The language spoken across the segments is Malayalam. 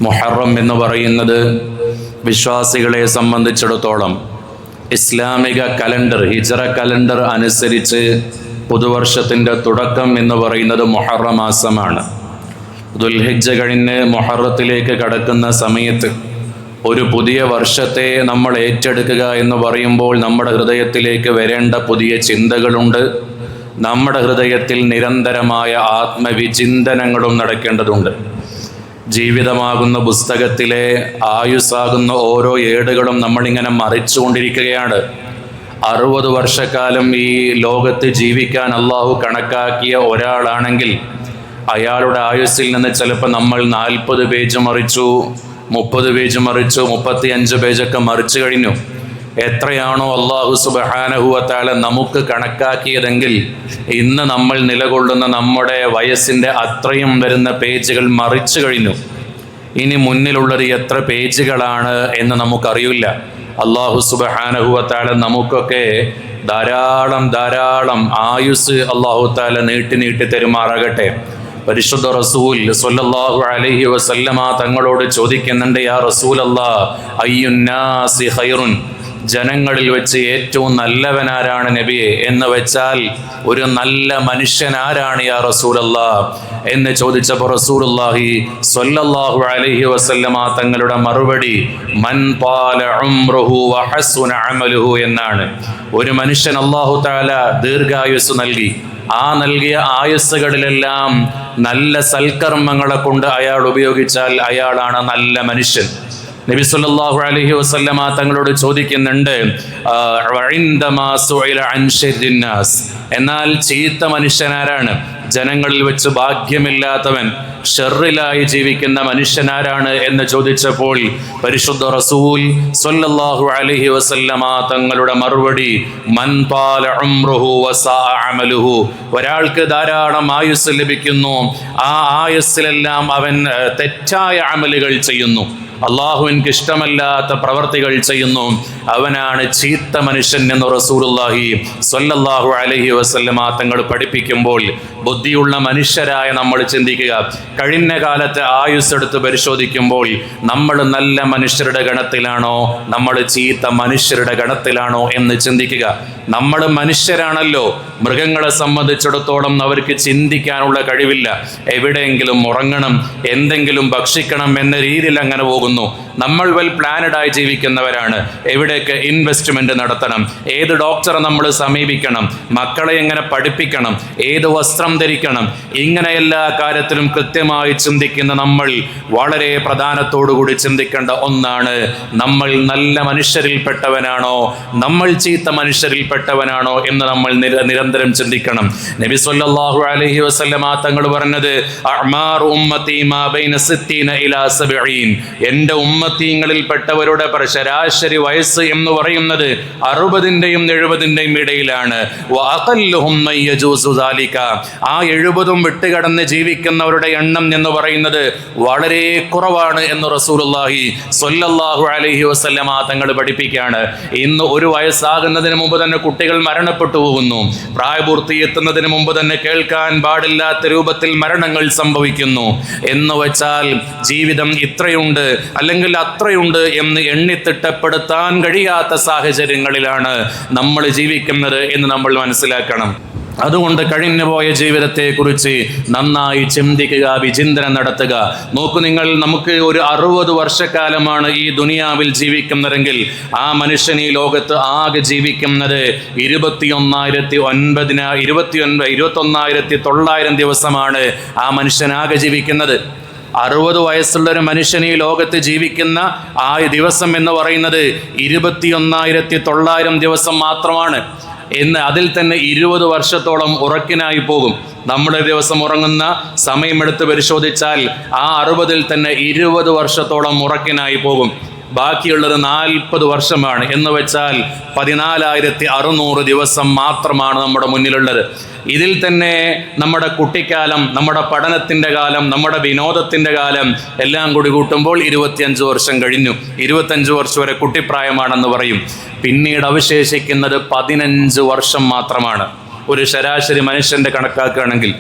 മുഹറം എന്ന് പറയുന്നത് വിശ്വാസികളെ സംബന്ധിച്ചിടത്തോളം ഇസ്ലാമിക കലണ്ടർ, ഹിജ്റ കലണ്ടർ അനുസരിച്ച് പുതുവർഷത്തിൻ്റെ തുടക്കം എന്ന് പറയുന്നത് മുഹറം മാസമാണ്. ദുൽഹിജ്ജ കഴിഞ്ഞ് മുഹറത്തിലേക്ക് കടക്കുന്ന സമയത്ത് ഒരു പുതിയ വർഷത്തെ നമ്മൾ ഏറ്റെടുക്കുക എന്ന് പറയുമ്പോൾ നമ്മുടെ ഹൃദയത്തിലേക്ക് വരേണ്ട പുതിയ ചിന്തകളുണ്ട്. നമ്മുടെ ഹൃദയത്തിൽ നിരന്തരമായ ആത്മവിചിന്തനങ്ങളും നടക്കേണ്ടതുണ്ട്. ജീവിതമാകുന്ന പുസ്തകത്തിലെ ആയുസ്സാകുന്ന ഓരോ ഏടുകളും നമ്മളിങ്ങനെ മറിച്ചുകൊണ്ടിരിക്കുകയാണ്. 60 വർഷക്കാലം ഈ ലോകത്ത് ജീവിക്കാൻ അള്ളാഹു കണക്കാക്കിയ ഒരാളാണെങ്കിൽ അയാളുടെ ആയുസ്സിൽ നിന്ന് ചിലപ്പോൾ നമ്മൾ 40 പേജ് മറിച്ചു, 30 പേജ് മറിച്ചു, 35 പേജൊക്കെ മറിച്ചു കഴിഞ്ഞു. എത്രയാണോ അള്ളാഹു സുബ്ഹാനഹു വ തആല നമുക്ക് കണക്കാക്കിയതെങ്കിൽ ഇന്ന് നമ്മൾ നിലകൊള്ളുന്ന നമ്മുടെ വയസ്സിൻ്റെ അത്രയും വരുന്ന പേജുകൾ മറിച്ചു കഴിഞ്ഞു. ഇനി മുന്നിലുള്ളത് എത്ര പേജുകളാണ് എന്ന് നമുക്കറിയില്ല. അള്ളാഹു സുബ്ഹാനഹു വ തആല നമുക്കൊക്കെ ധാരാളം ആയുസ് അള്ളാഹു തആല നീട്ടി തരുമാറാകട്ടെ. പരിശുദ്ധ റസൂൽ സ്വല്ലല്ലാഹു അലൈഹി വസല്ലമ തങ്ങളോട് ചോദിക്കുന്നുണ്ട്, യാ റസൂലല്ലാഹ്, അയ്യുന്നാസി ഖൈറുൻ, ജനങ്ങളിൽ വെച്ച് ഏറ്റവും നല്ലവനാരാണ് നബിയെ? എന്ന് വെച്ചാൽ ഒരു നല്ല മനുഷ്യൻ ആരാണ് യാ റസൂലല്ലാഹ് എന്ന് ചോദിച്ചപ്പോൾ റസൂലുള്ളാഹി സ്വല്ലല്ലാഹു അലൈഹി വസല്ലമ തങ്ങളുടെ മറുപടി മൻ ത്വാല ഉംറുഹു വ ഹസുന അമലുഹു എന്നാണ്. ഒരു മനുഷ്യൻ അല്ലാഹു തആല ദീർഘായുസ് നൽകി, ആ നൽകിയ ആയുസ്സുകളിലെല്ലാം നല്ല സൽക്കർമ്മങ്ങളെ കൊണ്ട് അയാൾ ഉപയോഗിച്ചാൽ അയാളാണ് നല്ല മനുഷ്യൻ. നബി സല്ലല്ലാഹു അലൈഹി വസല്ലമ തങ്ങളോട് ചോദിക്കുന്നുണ്ട്, എന്നാൽ ചീത്ത മനുഷ്യനാരാണ്? ജനങ്ങളിൽ വെച്ച് ഭാഗ്യമില്ലാത്തവൻ, ഷർറിലായി ജീവിക്കുന്ന മനുഷ്യനാരാണ് എന്ന് ചോദിച്ചപ്പോൾ പരിശുദ്ധ റസൂൽ സ്വല്ലല്ലാഹു അലൈഹി വസല്ലമ തങ്ങളുടെ മറുപടി മൻ ത്വാല ഉംറുഹു വസാഅ അമലുഹു, ഒരാൾക്ക് ധാരാളം ആയുസ് ലഭിക്കുന്നു, ആ ആയുസ്സിലെല്ലാം അവൻ തെറ്റായ അമലുകൾ ചെയ്യുന്നു, അള്ളാഹുവിൻക്ക് ഇഷ്ടമല്ലാത്ത പ്രവർത്തികൾ ചെയ്യുന്നു, അവനാണ് ചീത്ത മനുഷ്യൻ എന്ന് റസൂലുള്ളാഹി സ്വല്ലല്ലാഹു അലൈഹി വസല്ലമ തങ്ങൾ പഠിപ്പിക്കുമ്പോൾ ബുദ്ധിയുള്ള മനുഷ്യരായ നമ്മൾ ചിന്തിക്കുക, കഴിഞ്ഞ കാലത്തെ ആയുസ് എടുത്ത് പരിശോധിക്കുമ്പോൾ നമ്മൾ നല്ല മനുഷ്യരുടെ ഗണത്തിലാണോ, നമ്മൾ ചീത്ത മനുഷ്യരുടെ ഗണത്തിലാണോ എന്ന് ചിന്തിക്കുക. നമ്മൾ മനുഷ്യരാണല്ലോ, മൃഗങ്ങളെ സംബന്ധിച്ചിടത്തോളം അവർക്ക് ചിന്തിക്കാനുള്ള കഴിവില്ല. എവിടെയെങ്കിലും ഉറങ്ങണം, എന്തെങ്കിലും ഭക്ഷിക്കണം എന്ന രീതിയിൽ അങ്ങനെ പോകുന്നു. നമ്മൾ വെൽ പ്ലാനഡായി ജീവിക്കുന്നവരാണ്. എവിടെയൊക്കെ ഇൻവെസ്റ്റ്മെന്റ് നടത്തണം, ഏത് ഡോക്ടറെ നമ്മൾ സമീപിക്കണം, മക്കളെ എങ്ങനെ പഠിപ്പിക്കണം, ഏത് വസ്ത്രം ധരിക്കണം, ഇങ്ങനെ എല്ലാ കാര്യത്തിലും കൃത്യമായി ചിന്തിക്കുന്ന നമ്മൾ വളരെ പ്രധാനത്തോടുകൂടി ചിന്തിക്കേണ്ട ഒന്നാണ്, നമ്മൾ നല്ല മനുഷ്യരിൽപ്പെട്ടവനാണോ, നമ്മൾ ചീത്ത മനുഷ്യരിൽപ്പെട്ടവനാണോ എന്ന് നമ്മൾ നിരന്തരം ചിന്തിക്കണം. നബി സല്ലല്ലാഹു അലൈഹി വസല്ലമ തങ്ങൾ പറഞ്ഞത്, അഅ്മാർ ഉമ്മത്തി മാ ബൈന 60 ഇലാ 70, എൻ്റെ ഉമ്മത്തീങ്ങളിൽപ്പെട്ടവരുടെ ശരാശരി വയസ്സ് എന്ന് പറയുന്നത് 60-ന്റെയും 70-ന്റെയും ഇടയിലാണ്. ആ 70ഉം വിട്ടുകടന്ന് ജീവിക്കുന്നവരുടെ എണ്ണം എന്ന് പറയുന്നത് വളരെ കുറവാണ് എന്ന് റസൂലുള്ളാഹി സ്വല്ലല്ലാഹു അലൈഹി വസല്ലമ തങ്ങൾ പഠിപ്പിക്കുകയാണ്. ഇന്ന് 1 വയസ്സാകുന്നതിന് മുമ്പ് തന്നെ കുട്ടികൾ മരണപ്പെട്ടു പോകുന്നു. പ്രായപൂർത്തി എത്തുന്നതിന് മുമ്പ് തന്നെ കേൾക്കാൻ പാടില്ലാത്ത രൂപത്തിൽ മരണങ്ങൾ സംഭവിക്കുന്നു. എന്ന് വെച്ചാൽ ജീവിതം ഇത്രയുണ്ട് അല്ലെങ്കിൽ അത്രയുണ്ട് എന്ന് എണ്ണിത്തിട്ടപ്പെടുത്താൻ കഴിയാത്ത സാഹചര്യങ്ങളിലാണ് നമ്മൾ ജീവിക്കുന്നത് എന്ന് നമ്മൾ മനസ്സിലാക്കണം. അതുകൊണ്ട് കഴിഞ്ഞുപോയ ജീവിതത്തെക്കുറിച്ച് നന്നായി ചിന്തിക്കുക, വിചിന്തനം നടത്തുക. നോക്കൂ നിങ്ങൾ, നമുക്ക് ഒരു 60 വർഷക്കാലമാണ് ഈ ദുനിയാവിൽ ജീവിക്കുന്നതെങ്കിൽ ആ മനുഷ്യൻ ഈ ലോകത്ത് ആകെ ജീവിക്കുന്നത് 21,900 ദിവസമാണ് ആ മനുഷ്യൻ ആകെ ജീവിക്കുന്നത്. 60 വയസ്സുള്ളൊരു മനുഷ്യൻ ഈ ലോകത്ത് ജീവിക്കുന്ന ആ ദിവസം എന്ന് പറയുന്നത് 21,900 ദിവസം മാത്രമാണ്. എന്ന് അതിൽ തന്നെ 20 വർഷത്തോളം ഉറക്കിനായി പോകും. നമ്മുടെ ദിവസം ഉറങ്ങുന്ന സമയമെടുത്ത് പരിശോധിച്ചാൽ ആ 60-ൽ തന്നെ 20 വർഷത്തോളം ഉറക്കിനായി പോകും. ബാക്കിയുള്ളത് 40 വർഷമാണ്. എന്ന് വെച്ചാൽ 14,600 ദിവസം മാത്രമാണ് നമ്മുടെ മുന്നിലുള്ളത്. ഇതിൽ തന്നെ നമ്മുടെ കുട്ടിക്കാലം, നമ്മുടെ പഠനത്തിൻ്റെ കാലം, നമ്മുടെ വിനോദത്തിൻ്റെ കാലം എല്ലാം കൂടി കൂട്ടുമ്പോൾ 25 വർഷം കഴിഞ്ഞു. 25 വർഷം വരെ കുട്ടിപ്രായമാണെന്ന് പറയും. പിന്നീട് അവശേഷിക്കുന്നത് 15 വർഷം മാത്രമാണ്. ഒരു ശരാശരി മനുഷ്യൻ്റെ കണക്കാക്കുകയാണെങ്കിൽ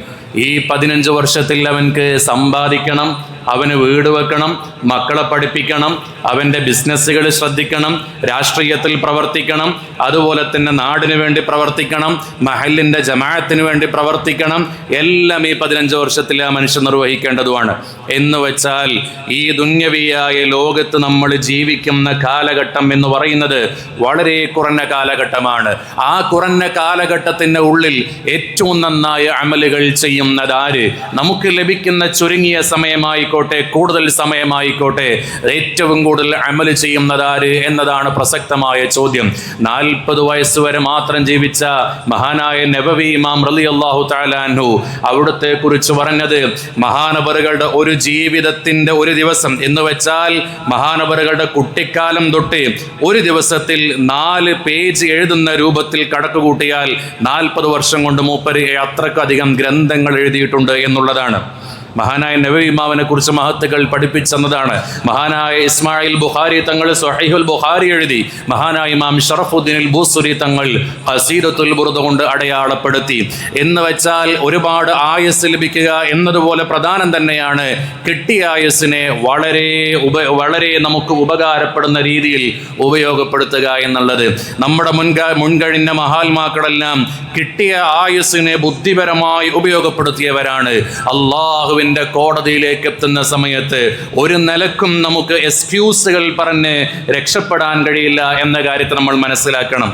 ഈ 15 വർഷത്തിൽ അവൻക്ക് സമ്പാദിക്കണം, അവന് വീട് വെക്കണം, മക്കളെ പഠിപ്പിക്കണം, അവൻ്റെ ബിസിനസ്സുകൾ ശ്രദ്ധിക്കണം, രാഷ്ട്രീയത്തിൽ പ്രവർത്തിക്കണം, അതുപോലെ തന്നെ നാടിന് വേണ്ടി പ്രവർത്തിക്കണം, മഹലിൻ്റെ ജമാഅത്തിന് വേണ്ടി പ്രവർത്തിക്കണം. എല്ലാം ഈ 15 വർഷത്തിൽ ആ മനുഷ്യൻ നിർവഹിക്കേണ്ടതുമാണ്. എന്ന് വെച്ചാൽ ഈ ദുന്യവിയായ ലോകത്ത് നമ്മൾ ജീവിക്കുന്ന കാലഘട്ടം എന്ന് പറയുന്നത് വളരെ കുറഞ്ഞ കാലഘട്ടമാണ്. ആ കുറഞ്ഞ കാലഘട്ടത്തിൻ്റെ ഉള്ളിൽ ഏറ്റവും നന്നായ അമലുകൾ ചെയ്യുന്നതാര്? നമുക്ക് ലഭിക്കുന്ന ചുരുങ്ങിയ സമയമായിക്കോട്ടെ, കൂടുതൽ സമയമായിക്കോട്ടെ, ഏറ്റവും കൂടുതൽ അമല് ചെയ്യുന്നതാര് എന്നതാണ് പ്രസക്തമായ ചോദ്യം. 40 വയസ്സ് വരെ മാത്രം ജീവിച്ച മഹാനായ നബവി ഇമാം റളിയല്ലാഹു തആല അൻഹു അവിടുത്തെ കുറിച്ച് പറഞ്ഞത്, മഹാനവറുകളുടെ ഒരു ജീവിതത്തിന്റെ ഒരു ദിവസം എന്ന് വെച്ചാൽ മഹാനവറുകളുടെ കുട്ടിക്കാലം തൊട്ട് ഒരു ദിവസത്തിൽ 4 പേജ് എഴുതുന്ന രൂപത്തിൽ കണക്കുകൂട്ടിയാൽ 40 വർഷം കൊണ്ട് മൂപ്പര് അത്രക്കധികം ഗ്രന്ഥങ്ങൾ എഴുതിയിട്ടുണ്ട് എന്നുള്ളതാണ്. മഹാനായ നബവി ഇമാമിനെ കുറിച്ച് മഹത്തുക്കൾ പഠിപ്പിച്ചെന്നതാണ്. മഹാനായ ഇസ്മായിൽ ബുഖാരി തങ്ങൾ സ്വഹീഹുൽ ബുഖാരി എഴുതി. മഹാനായ ഇമാം ഷറഫുദ്ദീൻ അൽ ബൂസുരി തങ്ങൾ ഖസീദത്തുൽ ബുർദ കൊണ്ട് അടയാളപ്പെടുത്തി. എന്ന് വെച്ചാൽ ഒരുപാട് ആയുസ് ലഭിക്കുക എന്നതുപോലെ പ്രധാനം തന്നെയാണ് കിട്ടിയ ആയുസ്സിനെ വളരെ നമുക്ക് ഉപകാരപ്പെടുന്ന രീതിയിൽ ഉപയോഗപ്പെടുത്തുക എന്നുള്ളത്. നമ്മുടെ മുൻകഴിഞ്ഞ മഹാത്മാക്കളെല്ലാം കിട്ടിയ ആയുസ്സിനെ ബുദ്ധിപരമായി ഉപയോഗപ്പെടുത്തിയവരാണ്. അള്ളാഹുവിന്റെ കോടതിയിലേക്ക് എത്തുന്ന സമയത്ത് ഒരു നിലക്കും നമുക്ക് എക്സ്ക്യൂസുകൾ പറഞ്ഞ് രക്ഷപ്പെടാൻ കഴിയില്ല എന്ന കാര്യത്തെ നമ്മൾ മനസ്സിലാക്കണം.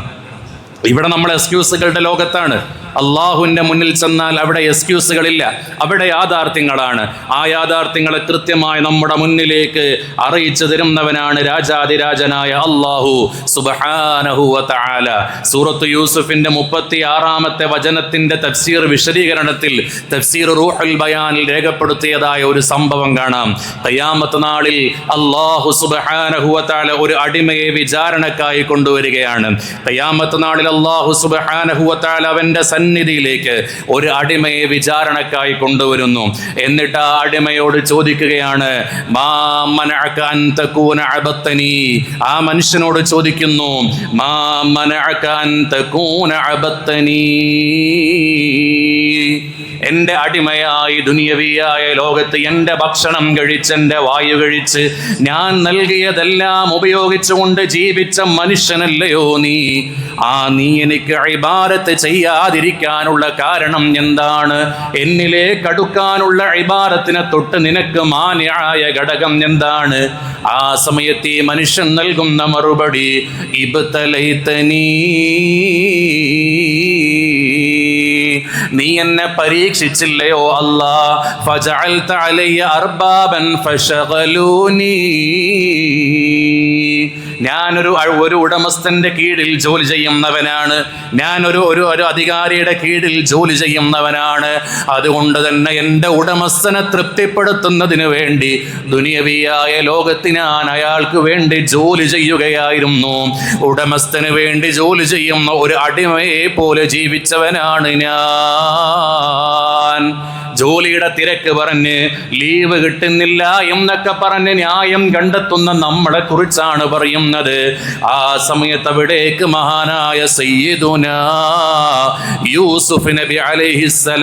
ഇവിടെ നമ്മൾ എക്സ്ക്യൂസുകളുടെ ലോകത്താണ്. അള്ളാഹുവിൻ്റെ മുന്നിൽ ചെന്നാൽ അവിടെ എക്സ്ക്യൂസുകളില്ല, അവിടെ യാഥാർത്ഥ്യങ്ങളാണ്. ആ യാഥാർത്ഥ്യങ്ങളെ കൃത്യമായി നമ്മുടെ മുന്നിലേക്ക് അറിയിച്ചു തരുന്നവനാണ് രാജാതിരാജനായ അള്ളാഹു സുബ്ഹാനഹു വ തആല. സൂറത്ത് യൂസുഫിന്റെ 36-ാമത്തെ വചനത്തിന്റെ തഫ്സീർ വിശദീകരണത്തിൽ തഫ്സീർ റൂഹുൽ ബയാനിൽ രേഖപ്പെടുത്തിയതായ ഒരു സംഭവം കാണാം. ഖിയാമത്ത് നാളിൽ അള്ളാഹു സുബ്ഹാനഹു വ തആല ഒരു അടിമയെ വിചാരണക്കായി കൊണ്ടുവരികയാണ്. ഖിയാമത്ത് നാളിൽ അള്ളാഹു സുബ്ഹാനഹു വ തആല അവന്റെ സന്നിധിയിലേക്ക് ഒരു അടിമയെ വിചാരണക്കായി കൊണ്ടുവരുന്നു. എന്നിട്ട് ആ അടിമയോട് ചോദിക്കുകയാണ്, മാ മനഅക അൻ തകൂന അബത്തനി. ആ മനുഷ്യനോട് ചോദിക്കുന്നു, മാ മനഅക അൻ തകൂന അബത്തനി. എൻ്റെ അടിമയായി ദുനിയവിയായ ലോകത്ത് എൻ്റെ ഭക്ഷണം കഴിച്ച്, എൻ്റെ വായു കഴിച്ച്, ഞാൻ നൽകിയതെല്ലാം ഉപയോഗിച്ചുകൊണ്ട് ജീവിച്ച മനുഷ്യനല്ലയോ നീ? നീ എനിക്ക് ഇബാദത്ത് ചെയ്യാതിരിക്കാനുള്ള കാരണം എന്താണ്? എന്നിലേക്ക് അടുക്കാനുള്ള ഇബാദത്തിനെ തൊട്ട് നിനക്ക് മാനിയായ ഘടകം എന്താണ്? ആ സമയത്ത് ഈ മനുഷ്യൻ നൽകുന്ന മറുപടി, ഇബ്തലൈതനീ, നീ എന്നെ പരീക്ഷിച്ചില്ലയോ അല്ലാ, ഫജഅൽത അലയ്യ അർബാബൻ ഫശഗലൂനി. ഞാനൊരു ഉടമസ്ഥന്റെ കീഴിൽ ജോലി ചെയ്യുന്നവനാണ്, ഞാനൊരു അധികാരിയുടെ കീഴിൽ ജോലി ചെയ്യുന്നവനാണ്. അതുകൊണ്ട് തന്നെ എൻ്റെ ഉടമസ്ഥനെ തൃപ്തിപ്പെടുത്തുന്നതിന് വേണ്ടി ദുനിയവിയായ ലോകത്ത് ഞാൻ അയാൾക്ക് വേണ്ടി ജോലി ചെയ്യുകയായിരുന്നു. ഉടമസ്ഥന് വേണ്ടി ജോലി ചെയ്യുന്ന ഒരു അടിമയെ പോലെ ജീവിച്ചവനാണ് ഞാൻ. ജോലിയുടെ തിരക്ക് പറഞ്ഞ്, ലീവ് കിട്ടുന്നില്ല എന്നൊക്കെ പറഞ്ഞ് ന്യായം കണ്ടെത്തുന്ന നമ്മളെ കുറിച്ചാണ് പറയുന്നത്. ആ സമയത്ത് അവിടേക്ക് മഹാനായ സയ്യിദുനാ യൂസുഫ് നബി അലൈഹിസ്സലാം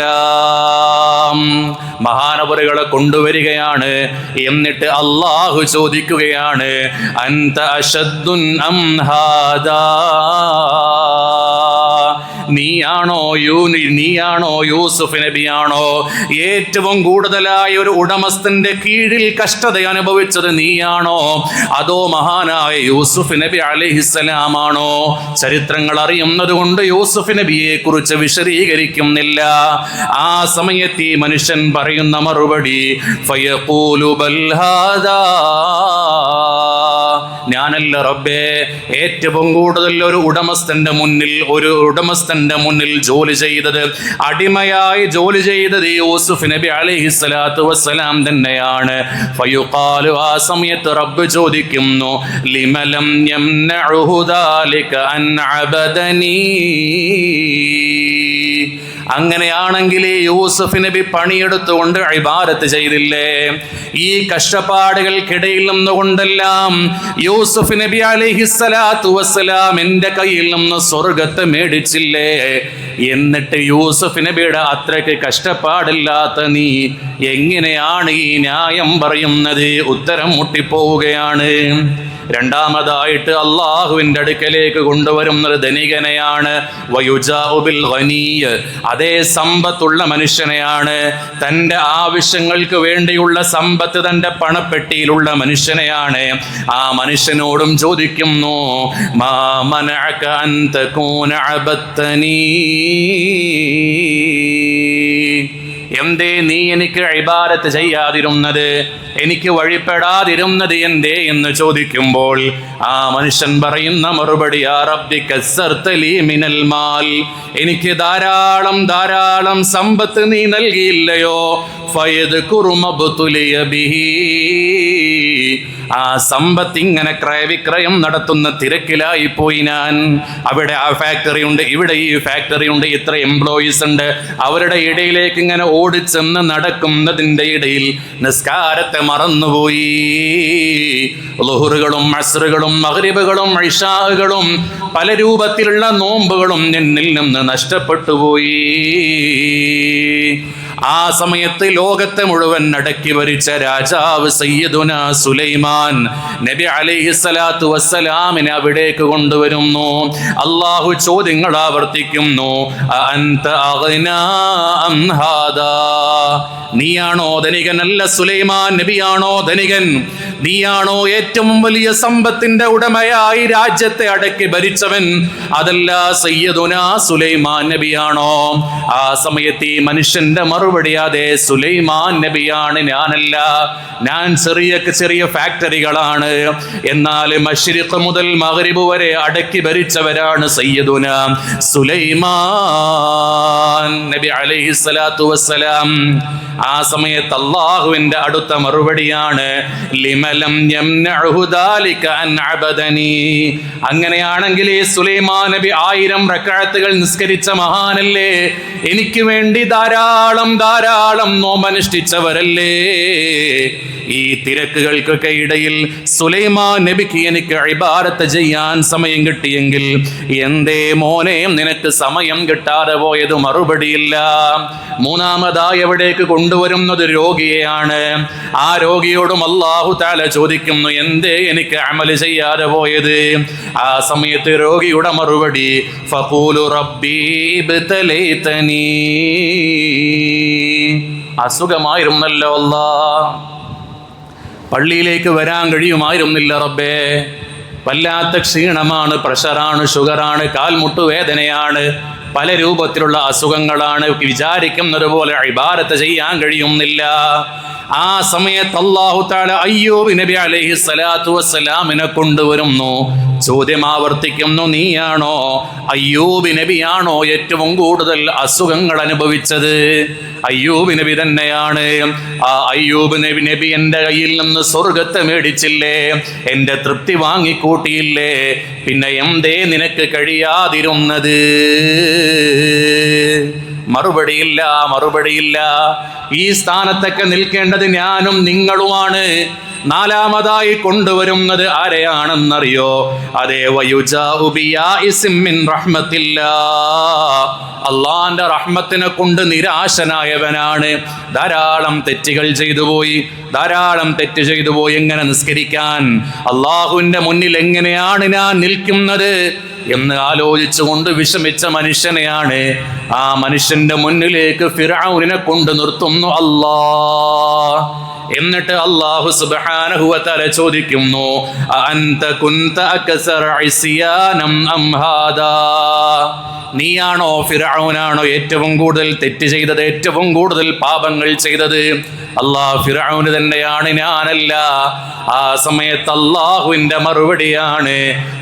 മഹാനവറുകളെ കൊണ്ടുവരികയാണ്. എന്നിട്ട് അള്ളാഹു ചോദിക്കുകയാണ്, അൻത അശദ്ദുൻ അം ഹാദാ, നീയാണോ യൂസുഫ് നബിയാണോ ഏറ്റവും കൂടുതലായി ഒരു ഉടമസ്ഥന്റെ കീഴിൽ കഷ്ടത അനുഭവിച്ചത്? നീയാണോ അതോ മഹാനായ യൂസുഫ് നബി അലൈഹിസ്സലാമാണോ? ചരിത്രങ്ങൾ അറിയുന്നത് കൊണ്ട് യൂസുഫ് നബിയെ കുറിച്ച് വിശദീകരിക്കുന്നില്ല. ആ സമയത്ത് ഈ മനുഷ്യൻ പറയുന്ന മറുപടി, ഫയഖൂലു ബൽ ഹാദാ, ഞാനല്ല റബ്ബേ, ഏറ്റവും കൂടുതൽ ഒരു ഉടമസ്ഥന്റെ മുന്നിൽ ജോലി ചെയ്തത്, അടിമയായി ജോലി ചെയ്തത് യൂസുഫ് നബി അലൈഹിസ്സലാത്തു വസ്സലാം തന്നെയാണ്. ഫയുഖാലു, ആ സമയത്ത് റബ്ബ് ചോദിക്കുന്നു, ലിമലം യംനഉഹു ദാലിക അൻ അബദനീ, അങ്ങനെയാണെങ്കിൽ യൂസുഫ് നബി പണിയെടുത്തുകൊണ്ട് ഇബാദത്ത് ചെയ്തില്ലേ? ഈ കഷ്ടപ്പാടുകൾക്കിടയിൽ നിന്നുകൊണ്ടെല്ലാം യൂസുഫ് നബി അലൈഹിസ്സലാത്തു വസ്സലാം എൻ്റെ കയ്യിൽ നിന്ന് സ്വർഗത്തെ മേടിച്ചില്ലേ? എന്നിട്ട് യൂസുഫ് നബിയുടെ അത്രയ്ക്ക് കഷ്ടപ്പാടില്ലാത്ത നീ എങ്ങനെയാണ് ഈ ന്യായം പറയുന്നത്? ഉത്തരം മുട്ടിപ്പോവുകയാണ്. രണ്ടാമതായിട്ട് അള്ളാഹുവിൻ്റെ അടുക്കലേക്ക് കൊണ്ടുവരുന്നത് ധനികനെയാണ്. വയുജാഉ ബിൽ ഗനിയ്യ്, അതേ സമ്പത്തുള്ള മനുഷ്യനെയാണ്. തൻ്റെ ആവശ്യങ്ങൾക്ക് വേണ്ടിയുള്ള സമ്പത്ത് തൻ്റെ പണപ്പെട്ടിയിലുള്ള മനുഷ്യനെയാണ്. ആ മനുഷ്യനോടും ചോദിക്കുന്നു, മാ മനഅക അൻ തകൂന അബദ്തനീ, എന്തേ നീ എനിക്ക് ഇബാദത്ത് ചെയ്യാതിരുന്നത്, എനിക്ക് വഴിപ്പെടാതിരുന്നത് എന്തേ എന്ന് ചോദിക്കുമ്പോൾ ആ മനുഷ്യൻ പറയുന്ന മറുപടി, യാ റബ്ബി കസ്സർത ലീ മിനൽ മാൽ, എനിക്ക് ധാരാളം ധാരാളം സമ്പത്ത് നീ നൽകിയില്ലയോ? ഫയദ്കുറു മബ്തുലിയ ബിഹി, ആ സമ്പത്ത് ഇങ്ങനെ ക്രയവിക്രയം നടത്തുന്ന തിരക്കിലായി പോയി ഞാൻ. അവിടെ ആ ഫാക്ടറി ഉണ്ട്, ഇവിടെ ഈ ഫാക്ടറി ഉണ്ട്, ഇത്ര എംപ്ലോയീസ് ഉണ്ട്, അവരുടെ ഇടയിലേക്ക് ഇങ്ങനെ ഓടിച്ചെന്ന് നടക്കുന്നതിൻ്റെ ഇടയിൽ നിസ്കാരത്തെ മറന്നുപോയി. ളുഹറുകളും അസ്റുകളും മഗ്രിബുകളും ഇശാകളും പല രൂപത്തിലുള്ള നോമ്പുകളും എന്നിൽ നിന്ന് നഷ്ടപ്പെട്ടു പോയി. ആ സമയത്ത് ലോകത്തെ മുഴുവൻ അടക്കി ഭരിച്ച രാജാവ് സയ്യിദുന സുലൈമാൻ നബി അലൈഹിസ്സലാത്തു വസ്സലാമിനെ അവിടേക്ക് കൊണ്ടുവരുന്നു. അള്ളാഹു ചോദ്യങ്ങൾ ആവർത്തിക്കുന്നു, അൻത അഗ്നാ അം ഹാദാ, നീയാണോ ധനികൻ? അല്ല, സുലൈമാൻ നബിയാണോ ധനികൻ? നീയാണോ ഏറ്റവും വലിയ സമ്പത്തിന്റെ ഉടമയായി രാജ്യത്തെ അടക്കി ഭരിച്ചവൻ? അതല്ല, സയ്യിദുനാ സുലൈമാൻ നബിയാണോ? ആ സമയത്ത് ഈ മനുഷ്യന്റെ മറുപടി, അതെ സുലൈമാൻ നബിയാണ്, ഞാനല്ല, ഞാൻ ചെറിയ ചെറിയ ഫാക്ടറികളാണ്. എന്നാൽ മശ്രിഖ് മുതൽ മഗ്രിബ് വരെ അടക്കി ഭരിച്ചവരാണ് സയ്യിദുനാ സുലൈമാൻ നബി അലൈഹിസ്സലാത്തു വസ്സലാം. ആ സമയത്ത് അള്ളാഹുവിന്റെ അടുത്ത മറുപടിയാണ്, ലിമലം യംനഉഹു ദാലിക അൻ അബദനി, അങ്ങനെയാണെങ്കിൽ ഈ സുലൈമാൻ നബി 1000 റക്അത്തുകൾ നിസ്കരിച്ച മഹാനല്ലേ? എനിക്ക് വേണ്ടി ധാരാളം ധാരാളം നോമ്പനുഷ്ഠിച്ചവരല്ലേ? ഈ തിരക്കുകൾക്കൊക്കെ ഇടയിൽ സുലൈമാൻ നബിക്ക് എനിക്ക് ഇബാദത്ത് ചെയ്യാൻ സമയം കിട്ടിയെങ്കിൽ എന്തേ മോനെ നിനക്ക് സമയം കിട്ടാതെ പോയത്? മറുപടിയില്ല. മൂന്നാമതായി എവിടേക്ക് കൊണ്ടുവരുന്നത് രോഗിയെയാണ്. ആ രോഗിയോടും അല്ലാഹു തആല ചോദിക്കുന്നു, എന്തേ എനിക്ക് അമൽ ചെയ്യാതെ പോയത്? ആ സമയത്ത് രോഗിയുടെ മറുപടി, ഫഖൂലു റബ്ബി ഇബ്തലൈതനീ, അസുഖമായിരുന്നല്ലോ അല്ലാഹ്, പള്ളിയിലേക്ക് വരാൻ കഴിയുമായിരുന്നില്ല റബ്ബേ, വല്ലാത്ത ക്ഷീണമാണ്, പ്രഷറാണ്, ഷുഗറാണ്, കാൽമുട്ടുവേദനയാണ്, പല രൂപത്തിലുള്ള അസുഖങ്ങളാണ്, വിചാരിക്കുന്നത് പോലെ ഇബാദത്ത് ചെയ്യാൻ കഴിയുന്നില്ല. ആ സമയത്ത് അല്ലാഹു തആല അയ്യൂബ് നബി അലൈഹിസ്സലാത്തു വസ്സലാമിനെ കൊണ്ടുവരുന്നു. ചോദ്യം ആവർത്തിക്കുന്നു, നീയാണോ, അയ്യൂബ് നബിയാണോ ഏറ്റവും കൂടുതൽ അസുഖങ്ങൾ അനുഭവിച്ചത്? അയ്യൂബ് നബി തന്നെയാണ്. ആ അയ്യൂബ് നബി എൻ്റെ കയ്യിൽ നിന്ന് സ്വർഗത്തെ മേടിച്ചില്ലേ? എൻ്റെ തൃപ്തി വാങ്ങിക്കൂട്ടിയില്ലേ? പിന്നെ എന്തേ നിനക്ക് കഴിയാതിരുന്നത്? മറുപടിയില്ല, മറുപടിയില്ല. ഈ സ്ഥാനത്തൊക്കെ നിൽക്കേണ്ടത് ഞാനും നിങ്ങളുമാണ്. നാലാമതായി കൊണ്ടുവരുന്നത് ആരെയാണെന്നറിയോ? അതേ വയുജാഉ ബിയാഇസിൻ മിൻ റഹ്മത്തില്ലാഹ്, അള്ളാന്റെ റഹ്മത്തിനെ കൊണ്ട് നിരാശനായവനാണ്. ധാരാളം തെറ്റുകൾ ചെയ്തു പോയി, ധാരാളം തെറ്റ് ചെയ്തു പോയി. എങ്ങനെ നിസ്കരിക്കാൻ? അള്ളാഹുവിന്റെ മുന്നിൽ എങ്ങനെയാണ് ഞാൻ നിൽക്കുന്നത് എന്ന് ആലോചിച്ചുകൊണ്ട് വിഷമിച്ച മനുഷ്യനെയാണ് ആ മനുഷ്യന്റെ മുന്നിലേക്ക് ഫിർഔനിനെ കൊണ്ട് നിർത്തുന്നു അല്ലാഹ്. എന്നിട്ട് അല്ലാഹു സുബ്ഹാനഹു വ തആല ചോദിക്കുന്നു, അൻത കുൻത അക്സറ ഇസ്യാനം അം ഹാദാ, നീയാണോ ഫിർഔനാണോ ഏറ്റവും കൂടുതൽ തെറ്റ് ചെയ്തത്, ഏറ്റവും കൂടുതൽ പാപങ്ങൾ ചെയ്തത്? അല്ലാഹ് ഫിർഔന് തന്നെയാണ്, ഞാനല്ല. ആ സമയത്ത് അല്ലാഹുവിന്റെ മറുപടിയാണ്,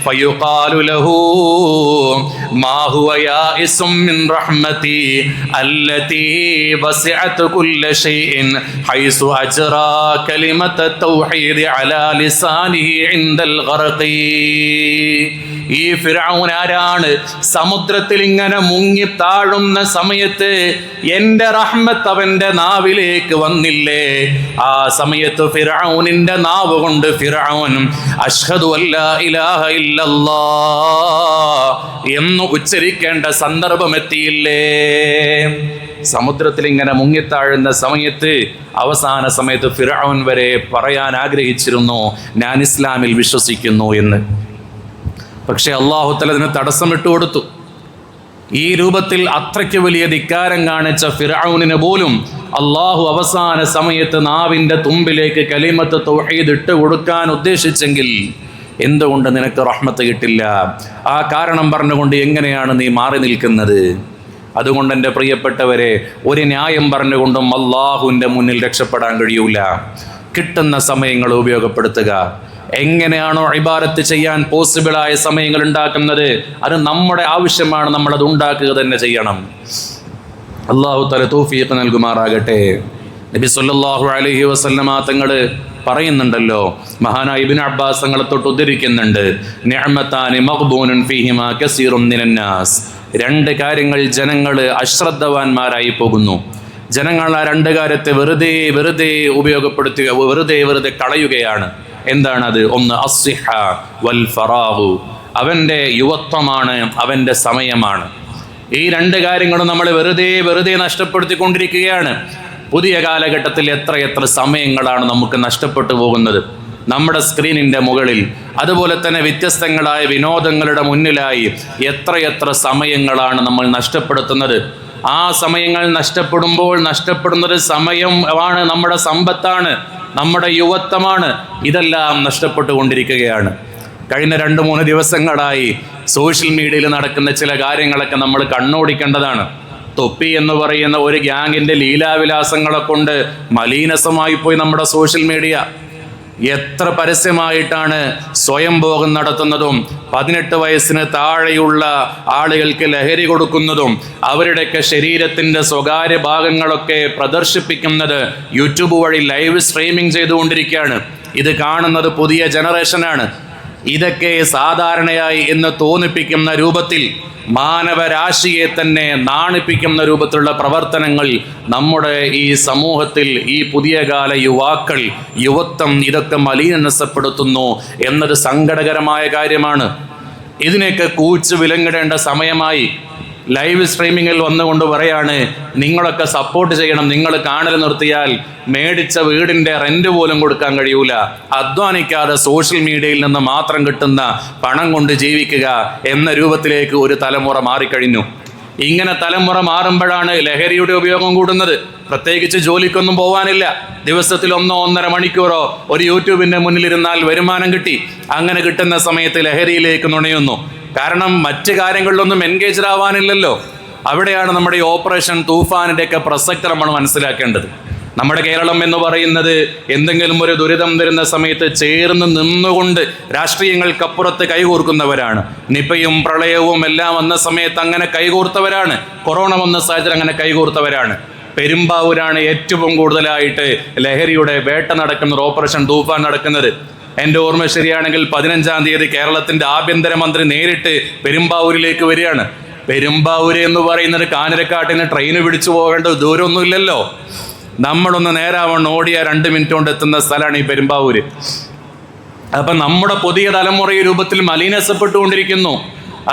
ഫയുഖാലു ലഹു മാ ഹുവ യാഇസും മിൻ റഹ്മതി അല്ലതി വസിഅത് കുല്ല ഷൈഇൻ ഹൈസു അജ്റാ കലിമത തൗഹീദ് അലാ ലിസാനിഹി ഇൻദൽ ഗർഖി. ഈ ഫിർഔൻ ആരാണ്? സമുദ്രത്തിൽ ഇങ്ങനെ മുങ്ങി താഴുന്ന സമയത്ത് എൻ്റെ റഹ്മത്ത് അവന്റെ നാവിലേക്ക് വന്നില്ലേ? ആ സമയത്ത് ഫിർഔനിന്റെ നാവ് കൊണ്ട് ഫിർഔൻ അഷ്ഹദു അല്ലാ ഇലാഹ ഇല്ലല്ലാഹ് എന്ന് ഉച്ചരിക്കേണ്ട സന്ദർഭം എത്തിയില്ലേ? സമുദ്രത്തിൽ ഇങ്ങനെ മുങ്ങിത്താഴുന്ന സമയത്ത് അവസാന സമയത്ത് ഫിർഔൻ വരെ പറയാൻ ആഗ്രഹിച്ചിരുന്നു ഞാൻ ഇസ്ലാമിൽ വിശ്വസിക്കുന്നു എന്ന്. പക്ഷെ അല്ലാഹു തആല അതിന് തടസ്സം ഇട്ടുകൊടുത്തു. ഈ രൂപത്തിൽ അത്രയ്ക്ക് വലിയ ധിക്കാരം കാണിച്ച ഫിർഔനിന് പോലും അള്ളാഹു അവസാന സമയത്ത് നാവിൻ്റെ തുമ്പിലേക്ക് കലിമത്ത് തൗഹീദ് ഇട്ട് കൊടുക്കാൻ ഉദ്ദേശിച്ചെങ്കിൽ എന്തുകൊണ്ട് നിനക്ക് റഹ്മത്ത് കിട്ടില്ല? ആ കാരണം പറഞ്ഞുകൊണ്ട് എങ്ങനെയാണ് നീ മാറി നിൽക്കുന്നത്? അതുകൊണ്ട് എൻ്റെ പ്രിയപ്പെട്ടവരെ, ഒരു ന്യായം പറഞ്ഞുകൊണ്ടും അള്ളാഹുവിൻ്റെ മുന്നിൽ രക്ഷപ്പെടാൻ കഴിയൂല. കിട്ടുന്ന സമയങ്ങൾ ഉപയോഗപ്പെടുത്തുക. എങ്ങനെയാണോ ഇബാദത്ത് ചെയ്യാൻ പോസിബിളായ സമയങ്ങൾ ഉണ്ടാക്കുന്നത്, അത് നമ്മുടെ ആവശ്യമാണ്, നമ്മളത് ഉണ്ടാക്കുക തന്നെ ചെയ്യണം. അല്ലാഹു തആല തൗഫീഖ് നൽകുമാറാകട്ടെ. നബി സല്ലല്ലാഹു അലൈഹി വസല്ലമ തങ്ങൾ പറയുന്നുണ്ടല്ലോ, മഹാനായ ഇബ്നു അബ്ബാസ് തങ്ങളെ തൊട്ട് ഉദ്ധരിക്കുന്നുണ്ട്, നിഅമതാനി മഗ്ബൂനുൻ ഫീഹിമാ കസീറുൻ മിനന്നാസ്. രണ്ട് കാര്യങ്ങൾ ജനങ്ങൾ അശ്രദ്ധവാന്മാരായി പോകുന്നു. ജനങ്ങൾ ആ രണ്ട് കാര്യത്തെ വെറുതെ ഉപയോഗപ്പെടുത്തുക, വെറുതെ കളയുകയാണ്. എന്താണത്? ഒന്ന് അസ്സിഹ വൽ ഫറാഹു, അവൻ്റെ യുവത്വമാണ്, അവൻ്റെ സമയമാണ്. ഈ രണ്ട് കാര്യങ്ങളും നമ്മൾ വെറുതെ നഷ്ടപ്പെടുത്തിക്കൊണ്ടിരിക്കുകയാണ്. പുതിയ കാലഘട്ടത്തിൽ എത്ര സമയങ്ങളാണ് നമുക്ക് നഷ്ടപ്പെട്ടു പോകുന്നത് നമ്മുടെ സ്ക്രീനിൻ്റെ മുകളിൽ. അതുപോലെ തന്നെ വ്യത്യസ്തങ്ങളായ വിനോദങ്ങളുടെ മുന്നിലായി എത്ര സമയങ്ങളാണ് നമ്മൾ നഷ്ടപ്പെടുത്തുന്നത്. ആ സമയങ്ങൾ നഷ്ടപ്പെടുമ്പോൾ നഷ്ടപ്പെടുന്നത് സമയം ആണ്, നമ്മുടെ സമ്പത്താണ്, നമ്മുടെ യുവത്വമാണ്. ഇതെല്ലാം നഷ്ടപ്പെട്ടുകൊണ്ടിരിക്കുകയാണ്. കഴിഞ്ഞ 2-3 ദിവസങ്ങളായി സോഷ്യൽ മീഡിയയിൽ നടക്കുന്ന ചില കാര്യങ്ങളൊക്കെ നമ്മൾ കണ്ണോടിക്കേണ്ടതാണ്. തൊപ്പി എന്ന് പറയുന്ന ഒരു ഗ്യാങ്ങിൻ്റെ ലീലാവിലാസങ്ങളെ കൊണ്ട് മലീനസമായി പോയി നമ്മുടെ സോഷ്യൽ മീഡിയ. എത്ര പരസ്യമായിട്ടാണ് സ്വയംഭോഗം നടത്തുന്നതും 18 വയസ്സിന് താഴെയുള്ള ആളുകൾക്ക് ലഹരി കൊടുക്കുന്നതും അവരുടെയൊക്കെ ശരീരത്തിൻ്റെ സ്വകാര്യ ഭാഗങ്ങളൊക്കെ പ്രദർശിപ്പിക്കുന്നത് യൂട്യൂബ് വഴി ലൈവ് സ്ട്രീമിംഗ് ചെയ്തുകൊണ്ടിരിക്കുകയാണ്. ഇത് കാണുന്നത് പുതിയ ജനറേഷനാണ്. ഇതൊക്കെ സാധാരണയായി എന്ന് തോന്നിപ്പിക്കുന്ന രൂപത്തിൽ, മാനവരാശിയെ തന്നെ നാണിപ്പിക്കുന്ന രൂപത്തിലുള്ള പ്രവർത്തനങ്ങൾ നമ്മുടെ ഈ സമൂഹത്തിൽ, ഈ പുതിയ കാല യുവത്വം ഇതൊക്കെ മലീനസപ്പെടുത്തുന്നു എന്നത് സങ്കടകരമായ കാര്യമാണ്. ഇതിനെയൊക്കെ കൂച്ചു വിലങ്ങിടേണ്ട സമയമായി. ലൈവ് സ്ട്രീമിങ്ങിൽ വന്നുകൊണ്ട് പറയാണ്, നിങ്ങളൊക്കെ സപ്പോർട്ട് ചെയ്യണം, നിങ്ങൾ കാണൽ നിർത്തിയാൽ മേടിച്ച വീടിൻ്റെ റെന്റ് പോലും കൊടുക്കാൻ കഴിയൂല, അധ്വാനിക്കാതെ സോഷ്യൽ മീഡിയയിൽ നിന്ന് മാത്രം കിട്ടുന്ന പണം കൊണ്ട് ജീവിക്കുക എന്ന രൂപത്തിലേക്ക് ഒരു തലമുറ മാറിക്കഴിഞ്ഞു. ഇങ്ങനെ തലമുറ മാറുമ്പോഴാണ് ലഹരിയുടെ ഉപയോഗം കൂടുന്നത്. പ്രത്യേകിച്ച് ജോലിക്കൊന്നും പോകാനില്ല, ദിവസത്തിൽ 1-1.5 മണിക്കൂറോ ഒരു യൂട്യൂബിൻ്റെ മുന്നിലിരുന്നാൽ വരുമാനം കിട്ടി. അങ്ങനെ കിട്ടുന്ന സമയത്ത് ലഹരിയിലേക്ക് നുണയുന്നു. കാരണം മറ്റു കാര്യങ്ങളിലൊന്നും എൻഗേജ്ഡ് ആവാനില്ലല്ലോ. അവിടെയാണ് നമ്മുടെ ഈ ഓപ്പറേഷൻ തൂഫാനിൻ്റെ ഒക്കെ പ്രസക്തി നമ്മൾ മനസ്സിലാക്കേണ്ടത്. നമ്മുടെ കേരളം എന്ന് പറയുന്നത് എന്തെങ്കിലും ഒരു ദുരിതം വരുന്ന സമയത്ത് ചേർന്ന് നിന്നുകൊണ്ട് രാഷ്ട്രീയങ്ങൾക്കപ്പുറത്ത് കൈകോർക്കുന്നവരാണ്. നിപയും പ്രളയവും എല്ലാം വന്ന സമയത്ത് അങ്ങനെ കൈകോർത്തവരാണ്. കൊറോണ വന്ന സാഹചര്യം അങ്ങനെ കൈകോർത്തവരാണ്. പെരുമ്പാവൂരാണ് ഏറ്റവും കൂടുതലായിട്ട് ലഹരിയുടെ വേട്ട നടക്കുന്നത്, ഓപ്പറേഷൻ തൂഫാൻ നടക്കുന്നത്. എൻ്റെ ഓർമ്മ ശരിയാണെങ്കിൽ 15-ാം തീയതി കേരളത്തിൻ്റെ ആഭ്യന്തരമന്ത്രി നേരിട്ട് പെരുമ്പാവൂരിലേക്ക് വരികയാണ്. പെരുമ്പാവൂര് എന്ന് പറയുന്നത് കാഞ്ഞിരക്കാട്ടിന് ട്രെയിന് പിടിച്ചു പോകേണ്ട ദൂരമൊന്നുമില്ലല്ലോ. നമ്മളൊന്ന് നേരാവണ്ണം ഓടിയ 2 മിനിറ്റ് കൊണ്ട് എത്തുന്ന സ്ഥലമാണ് ഈ പെരുമ്പാവൂര്. അപ്പം നമ്മുടെ പുതിയ തലമുറ ഈ രൂപത്തിൽ മലീനസപ്പെട്ടുകൊണ്ടിരിക്കുന്നു.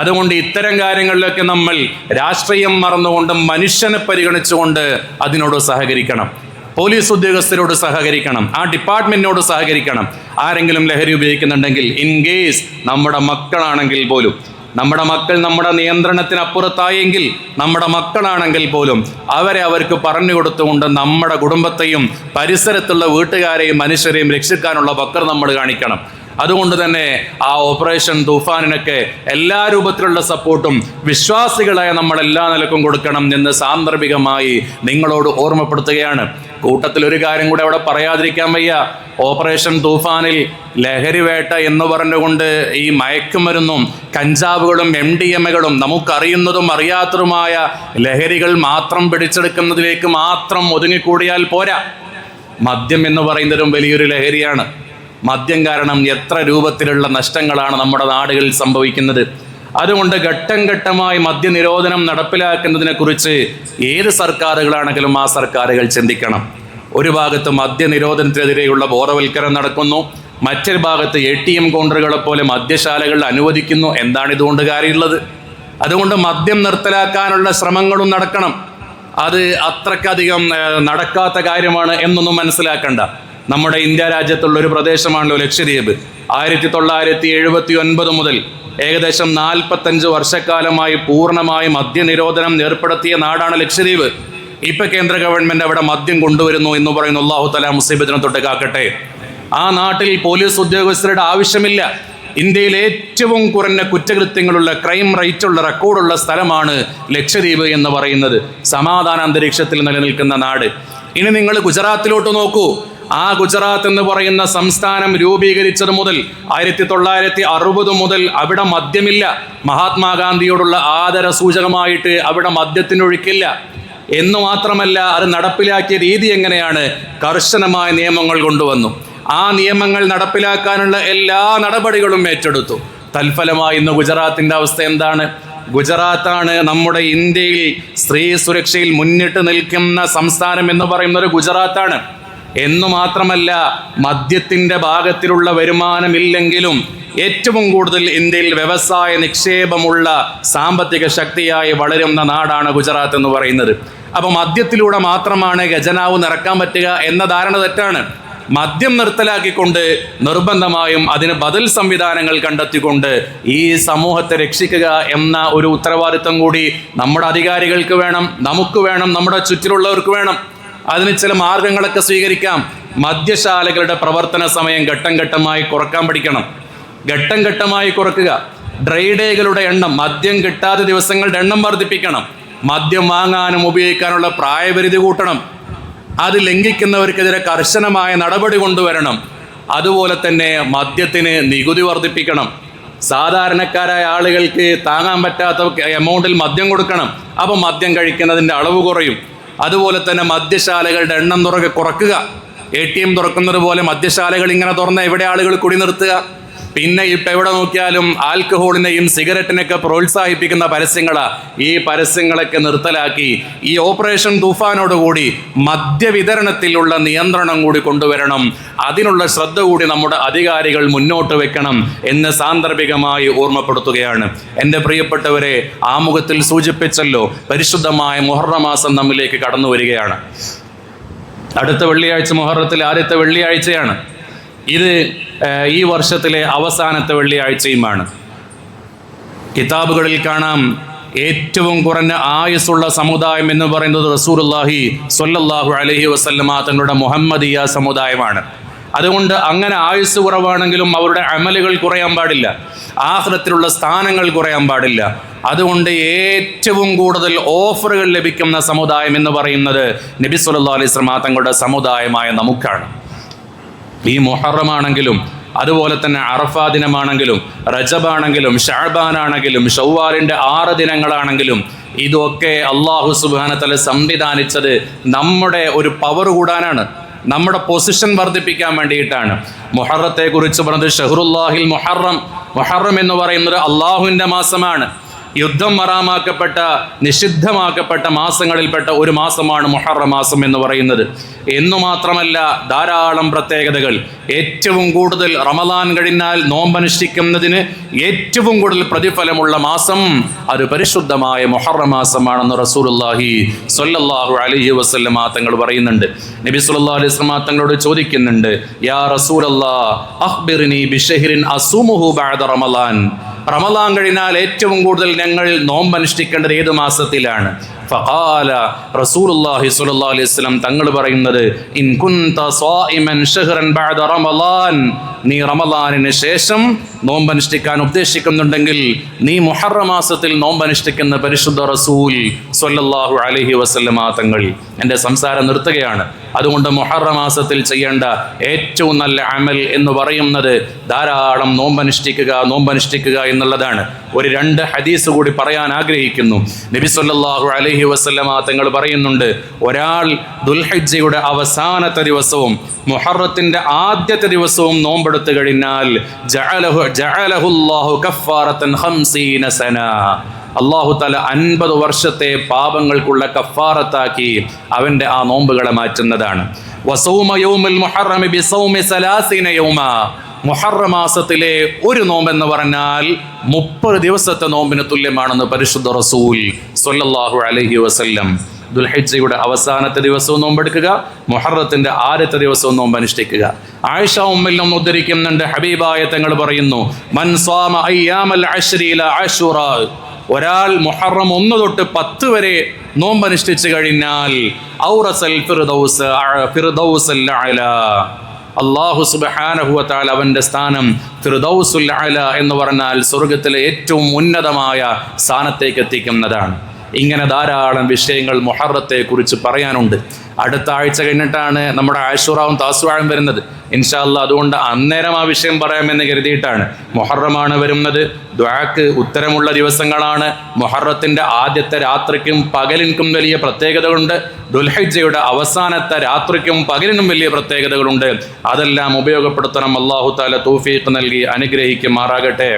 അതുകൊണ്ട് ഇത്തരം കാര്യങ്ങളിലൊക്കെ നമ്മൾ രാഷ്ട്രീയം മറന്നുകൊണ്ട് മനുഷ്യനെ പരിഗണിച്ചുകൊണ്ട് അതിനോട് സഹകരിക്കണം. പോലീസ് ഉദ്യോഗസ്ഥരോട് സഹകരിക്കണം, ആ ഡിപ്പാർട്ട്മെന്റിനോട് സഹകരിക്കണം. ആരെങ്കിലും ലഹരി ഉപയോഗിക്കുന്നുണ്ടെങ്കിൽ, ഇൻ കേസ് നമ്മുടെ മക്കളാണെങ്കിൽ പോലും, നമ്മുടെ മക്കൾ നമ്മുടെ നിയന്ത്രണത്തിനപ്പുറത്തായെങ്കിൽ, നമ്മുടെ മക്കളാണെങ്കിൽ പോലും അവർക്ക് പറഞ്ഞു കൊടുത്തുകൊണ്ട് നമ്മുടെ കുടുംബത്തെയും പരിസരത്തുള്ള വീട്ടുകാരെയും മനുഷ്യരെയും രക്ഷിക്കാനുള്ള പക്കർ നമ്മൾ കാണിക്കണം. അതുകൊണ്ട് തന്നെ ആ ഓപ്പറേഷൻ തൂഫാനിനൊക്കെ എല്ലാ രൂപത്തിലുള്ള സപ്പോർട്ടും വിശ്വാസികളായ നമ്മൾ എല്ലാ നിലക്കും കൊടുക്കണം എന്ന് സാന്ദർഭികമായി നിങ്ങളോട് ഓർമ്മപ്പെടുത്തുകയാണ്. കൂട്ടത്തിൽ ഒരു കാര്യം കൂടെ അവിടെ പറയാതിരിക്കാൻ വയ്യ. ഓപ്പറേഷൻ തൂഫാനിൽ ലഹരി വേട്ട എന്ന് പറഞ്ഞുകൊണ്ട് ഈ മയക്കുമരുന്നും കഞ്ചാവുകളും MDMA-കളും നമുക്കറിയുന്നതും അറിയാത്തതുമായ ലഹരികൾ മാത്രം പിടിച്ചെടുക്കുന്നതിലേക്ക് മാത്രം ഒതുങ്ങിക്കൂടിയാൽ പോരാ. മദ്യം എന്ന് പറയുന്നതും വലിയൊരു ലഹരിയാണ്. മദ്യം കാരണം എത്ര രൂപത്തിലുള്ള നഷ്ടങ്ങളാണ് നമ്മുടെ നാടുകളിൽ സംഭവിക്കുന്നത്. അതുകൊണ്ട് ഘട്ടം ഘട്ടമായി മദ്യനിരോധനം നടപ്പിലാക്കുന്നതിനെ കുറിച്ച് ഏത് സർക്കാരുകളാണെങ്കിലും ആ സർക്കാരുകൾ ചിന്തിക്കണം. ഒരു ഭാഗത്ത് മദ്യനിരോധനത്തിനെതിരെയുള്ള ബോധവൽക്കരണം നടക്കുന്നു, മറ്റൊരു ഭാഗത്ത് ATM കൗണ്ടറുകളെ പോലെ മദ്യശാലകൾ അനുവദിക്കുന്നു. എന്താണ് ഇതുകൊണ്ട് കാര്യമുള്ളത്? അതുകൊണ്ട് മദ്യം നിർത്തലാക്കാനുള്ള ശ്രമങ്ങളും നടക്കണം. അത് അത്രക്കധികം നടക്കാത്ത കാര്യമാണ് എന്നൊന്നും മനസ്സിലാക്കണ്ട. നമ്മുടെ ഇന്ത്യ രാജ്യത്തുള്ള ഒരു പ്രദേശമാണല്ലോ ലക്ഷദ്വീപ്. 1979 മുതൽ ഏകദേശം 45 വർഷക്കാലമായി പൂർണ്ണമായി മദ്യനിരോധനം ഏർപ്പെടുത്തിയ നാടാണ് ലക്ഷദ്വീപ്. ഇപ്പൊ കേന്ദ്ര ഗവൺമെന്റ് അവിടെ മദ്യം കൊണ്ടുവരുന്നു എന്ന് പറയുന്നു. അല്ലാഹു തആല മുസീബത്തിനെ തൊട്ട് കാക്കട്ടെ. ആ നാട്ടിൽ പോലീസ് ഉദ്യോഗസ്ഥരുടെ ആവശ്യമില്ല. ഇന്ത്യയിൽ ഏറ്റവും കുറഞ്ഞ കുറ്റകൃത്യങ്ങളുള്ള ക്രൈം റേറ്റുള്ള റെക്കോർഡുള്ള സ്ഥലമാണ് ലക്ഷദ്വീപ് എന്ന് പറയുന്നത്. സമാധാന അന്തരീക്ഷത്തിൽ നിലനിൽക്കുന്ന നാട്. ഇനി നിങ്ങൾ ഗുജറാത്തിലോട്ട് നോക്കൂ. ആ ഗുജറാത്ത് എന്ന് പറയുന്ന സംസ്ഥാനം രൂപീകരിച്ചത് മുതൽ 1960 മുതൽ അവിടെ മദ്യമില്ല. മഹാത്മാഗാന്ധിയോടുള്ള ആദര സൂചകമായിട്ട് അവിടെ മദ്യത്തിനൊഴുക്കില്ല. എന്നു മാത്രമല്ല, അത് നടപ്പിലാക്കിയ രീതി എങ്ങനെയാണ്? കർശനമായ നിയമങ്ങൾ കൊണ്ടുവന്നു. ആ നിയമങ്ങൾ നടപ്പിലാക്കാനുള്ള എല്ലാ നടപടികളും ഏറ്റെടുത്തു. തൽഫലമായി ഇന്ന് ഗുജറാത്തിന്റെ അവസ്ഥ എന്താണ്? ഗുജറാത്താണ് നമ്മുടെ ഇന്ത്യയിൽ സ്ത്രീ സുരക്ഷയിൽ മുന്നിട്ട് നിൽക്കുന്ന സംസ്ഥാനം എന്ന് പറയുന്നത് ഗുജറാത്താണ്. എന്നു മാത്രമല്ല, മദ്യത്തിന്റെ ഭാഗത്തിലുള്ള വരുമാനമില്ലെങ്കിലും ഏറ്റവും കൂടുതൽ ഇന്ത്യയിൽ വ്യവസായ നിക്ഷേപമുള്ള സാമ്പത്തിക ശക്തിയായി വളരുന്ന നാടാണ് ഗുജറാത്ത് എന്ന് പറയുന്നത്. അപ്പൊ മദ്യത്തിലൂടെ മാത്രമാണ് ഖജനാവ് നിറക്കാൻ പറ്റുക എന്ന ധാരണ തെറ്റാണ്. മദ്യം നിർത്തലാക്കിക്കൊണ്ട് നിർബന്ധമായും അതിന് ബദൽ സംവിധാനങ്ങൾ കണ്ടെത്തിക്കൊണ്ട് ഈ സമൂഹത്തെ രക്ഷിക്കുക എന്ന ഒരു ഉത്തരവാദിത്വം കൂടി നമ്മുടെ അധികാരികൾക്ക് വേണം, നമുക്ക് വേണം, നമ്മുടെ ചുറ്റിലുള്ളവർക്ക് വേണം. അതിന് ചില മാർഗങ്ങളൊക്കെ സ്വീകരിക്കാം. മദ്യശാലകളുടെ പ്രവർത്തന സമയം ഘട്ടം ഘട്ടമായി കുറക്കാൻ പഠിക്കണം. ഘട്ടം ഘട്ടമായി കുറക്കുക. ഡ്രൈ ഡേകളുടെ എണ്ണം, മദ്യം കിട്ടാത്ത ദിവസങ്ങളുടെ എണ്ണം വർദ്ധിപ്പിക്കണം. മദ്യം വാങ്ങാനും ഉപയോഗിക്കാനുള്ള പ്രായപരിധി കൂട്ടണം. അത് ലംഘിക്കുന്നവർക്കെതിരെ കർശനമായ നടപടി കൊണ്ടുവരണം. അതുപോലെ തന്നെ മദ്യത്തിന് നികുതി വർദ്ധിപ്പിക്കണം. സാധാരണക്കാരായ ആളുകൾക്ക് താങ്ങാൻ പറ്റാത്ത എമൗണ്ടിൽ മദ്യം കൊടുക്കണം. അപ്പം മദ്യം കഴിക്കുന്നതിൻ്റെ അളവ് കുറയും. അതുപോലെ തന്നെ മദ്യശാലകളുടെ എണ്ണം കുറക്കുക. ATM തുറക്കുന്നത് പോലെ മദ്യശാലകൾ ഇങ്ങനെ തുറന്ന എവിടെ ആളുകൾ കുടി നിർത്തുക? പിന്നെ ഇപ്പം എവിടെ നോക്കിയാലും ആൽക്കഹോളിനെയും സിഗരറ്റിനെയൊക്കെ പ്രോത്സാഹിപ്പിക്കുന്ന പരസ്യങ്ങളാ. ഈ പരസ്യങ്ങളൊക്കെ നിർത്തലാക്കി ഈ ഓപ്പറേഷൻ തൂഫാനോടുകൂടി മദ്യവിതരണത്തിലുള്ള നിയന്ത്രണം കൂടി കൊണ്ടുവരണം. അതിനുള്ള ശ്രദ്ധ കൂടി നമ്മുടെ അധികാരികൾ മുന്നോട്ട് വെക്കണം എന്ന് സാന്ദർഭികമായി ഓർമ്മപ്പെടുത്തുകയാണ്. എൻ്റെ പ്രിയപ്പെട്ടവരെ, ആമുഖത്തിൽ സൂചിപ്പിച്ചല്ലോ, പരിശുദ്ധമായ മുഹറം മാസം നമ്മിലേക്ക് കടന്നു വരികയാണ്. അടുത്ത വെള്ളിയാഴ്ച മുഹറത്തിലെ ആദ്യത്തെ വെള്ളിയാഴ്ചയാണ്. ഇത് ഈ വർഷത്തിലെ അവസാനത്തെ വെള്ളിയാഴ്ചയുമാണ്. കിതാബുകളിൽ കാണാം ഏറ്റവും കുറഞ്ഞ ആയുസ്സുള്ള സമുദായം എന്ന് പറയുന്നത് റസൂലുള്ളാഹി സ്വല്ലല്ലാഹു അലൈഹി വസല്ലമ തങ്ങളുടെ മുഹമ്മദിയ സമുദായമാണ്. അതുകൊണ്ട് അങ്ങനെ ആയുസ് കുറവാണെങ്കിലും അവരുടെ അമലുകൾ കുറയാൻ പാടില്ല, ആഖിറത്തിലുള്ള സ്ഥാനങ്ങൾ കുറയാൻ പാടില്ല. അതുകൊണ്ട് ഏറ്റവും കൂടുതൽ ഓഫറുകൾ ലഭിക്കുന്ന സമുദായം എന്ന് പറയുന്നത് നബി സല്ലല്ലാഹു അലൈഹി വസല്ലമ തങ്ങളുടെ സമുദായമായ നമുക്കാണ്. ഈ മുഹറമാണെങ്കിലും അതുപോലെ തന്നെ അറഫാ ദിനമാണെങ്കിലും റജബാണെങ്കിലും ഷഅബാനാണെങ്കിലും ഷവ്വാലിൻ്റെ 6 ദിനങ്ങളാണെങ്കിലും ഇതൊക്കെ അല്ലാഹു സുബ്ഹാനഹു വ തആല സംവിധാനിച്ചത് നമ്മുടെ ഒരു പവർ കൂടാനാണ്, നമ്മുടെ പൊസിഷൻ വർദ്ധിപ്പിക്കാൻ വേണ്ടിയിട്ടാണ്. മുഹറത്തെ കുറിച്ച് പറഞ്ഞത് ഷഹ്റുല്ലാഹിൽ മുഹറം. മുഹറം എന്ന് പറയുന്നത് അള്ളാഹുവിൻ്റെ മാസമാണ്. യുദ്ധം ഹറാമാക്കപ്പെട്ട, നിഷിദ്ധമാക്കപ്പെട്ട മാസങ്ങളിൽപ്പെട്ട ഒരു മാസമാണ് മുഹറം മാസം എന്ന് പറയുന്നത്. എന്നു മാത്രമല്ല, ധാരാളം പ്രത്യേകതകൾ. ഏറ്റവും കൂടുതൽ റമദാൻ കഴിഞ്ഞാൽ നോമ്പനുഷ്ഠിക്കുന്നതിന് ഏറ്റവും കൂടുതൽ പ്രതിഫലമുള്ള മാസം അത് പരിശുദ്ധമായ മുഹറം മാസമാണെന്ന് റസൂലുള്ളാഹി സ്വല്ലല്ലാഹു അലൈഹി വസല്ലമ തങ്ങൾ പറയുന്നുണ്ട്. നബി സല്ലല്ലാഹു അലൈഹി വസല്ലമ തങ്ങളോട് ചോദിക്കുന്നുണ്ട്, യാ റസൂലല്ലാഹ് അഖ്ബിർനി ബിശഹ്റിൻ അസൂമുഹു ബഅദ റമളാൻ. റമളാൻ കഴിഞ്ഞാൽ ഏറ്റവും കൂടുതൽ ഞങ്ങൾ നോമ്പനുഷ്ഠിക്കേണ്ടത് ഏത് മാസത്തിലാണ്? ഫഖാല റസൂലുള്ളാഹി സ്വല്ലല്ലാഹു അലൈഹി വസല്ലം തങ്ങൾ പറയുന്നത്, ഇൻ കുൻത സ്വായിമൻ ശഹ്റൻ ബഅദ റമളാൻ, നീ റമദാനിന് ശേഷം നോമ്പനുഷ്ഠിക്കാൻ ഉദ്ദേശിക്കുന്നുണ്ടെങ്കിൽ നീ മുഹറം മാസത്തിൽ നോമ്പനുഷ്ഠിക്കുന്ന പരിശുദ്ധ റസൂൽ സ്വല്ലല്ലാഹു അലൈഹി വസല്ലമ തങ്ങൾ. എൻ്റെ സംസാരം നിർത്തുകയാണ്. അതുകൊണ്ട് മുഹറം മാസത്തിൽ ചെയ്യേണ്ട ഏറ്റവും നല്ല അമൽ എന്ന് പറയുന്നത് ധാരാളം നോമ്പനുഷ്ഠിക്കുക എന്നുള്ളതാണ്. ഒരു 2 ഹദീസ് കൂടി പറയാൻ ആഗ്രഹിക്കുന്നു. നബി സല്ലല്ലാഹു അലൈഹി വസല്ലമ തങ്ങൾ പറയുന്നുണ്ട്, ഒരാൾ ദുൽഹിജ്ജയുടെ അവസാനത്തെ ദിവസവും മുഹറത്തിന്റെ ആദ്യത്തെ ദിവസവും നോമ്പെടുത്തു കഴിഞ്ഞാൽ ജഅലഹുല്ലാഹു കഫാറത്തൻ 50 സന, അല്ലാഹു തആല 50 വർഷത്തെ പാപങ്ങൾക്കുള്ള കഫാറത്താക്കി അവന്റെ ആ നോമ്പുകളെ മാറ്റുന്നതാണ്. വസൗമ യൗമുൽ മുഹറമി ബിസൗമി 30 യൗമ, മുഹറം മാസത്തിലെ ഒരു നോമ്പ് എന്ന് പറഞ്ഞാൽ 30 ദിവസത്തെ നോമ്പിന് തുല്യമാണെന്ന് പരിശുദ്ധ റസൂൽ സ്വല്ലല്ലാഹു അലൈഹി വസല്ലം. ദുൽഹിജ്ജയുടെ അവസാനത്തെ ദിവസവും നോമ്പെടുക്കുക, മുഹറത്തിന്റെ ആദ്യത്തെ ദിവസവും നോമ്പ് അനുഷ്ഠിക്കുക. ആയിഷ ഉമ്മിൽ നിന്ന് ഉദ്ധരിക്കുന്നുണ്ട്, ഹബീബായ തങ്ങൾ പറയുന്നു, മൻ സ്വാമ അയ്യാമൽ അശ്രി ഇലാ അശൂറാ, ഒരാൾ മുഹറം 1 തൊട്ട് 10 വരെ നോമ്പ് അനുഷ്ഠിച്ചു കഴിഞ്ഞാൽ ഔറസൽ ഫിർദൗസൽ അഅ്ലാ, അല്ലാഹു സുബ്ഹാനഹു വ തആല അവന്റെ സ്ഥാനം ഫിർദൗസുൽ അഅ്ലാ എന്ന് പറഞ്ഞാൽ സ്വർഗ്ഗത്തിലെ ഏറ്റവും ഉന്നതമായ സ്ഥാനത്തേക്ക് എത്തിക്കുന്നതാണ്. ഇങ്ങനെ ധാരാളം വിഷയങ്ങൾ മുഹറത്തെ കുറിച്ച് പറയാനുണ്ട്. അടുത്ത ആഴ്ച കഴിഞ്ഞിട്ടാണ് നമ്മുടെ ആശുറാവും താസുആയും വരുന്നത് ഇൻഷാ അല്ലാഹ്. അതുകൊണ്ട് അന്നേരം ആ വിഷയം പറയാമെന്ന് കരുതിയിട്ടാണ്. മുഹറമാണ് വരുന്നത്, ദുആക്ക് ഉത്തരമുള്ള ദിവസങ്ങളാണ്. മുഹറത്തിന്റെ ആദ്യത്തെ രാത്രിക്കും പകലിനും വലിയ പ്രത്യേകതകളുണ്ട്. ദുൽഹിജ്ജയുടെ അവസാനത്തെ രാത്രിക്കും പകലിനും വലിയ പ്രത്യേകതകളുണ്ട്. അതെല്ലാം ഉപയോഗപ്പെടുത്തണം. അല്ലാഹു തആല തൗഫീഖ് നൽകി അനുഗ്രഹിക്കുമാറാകട്ടെ.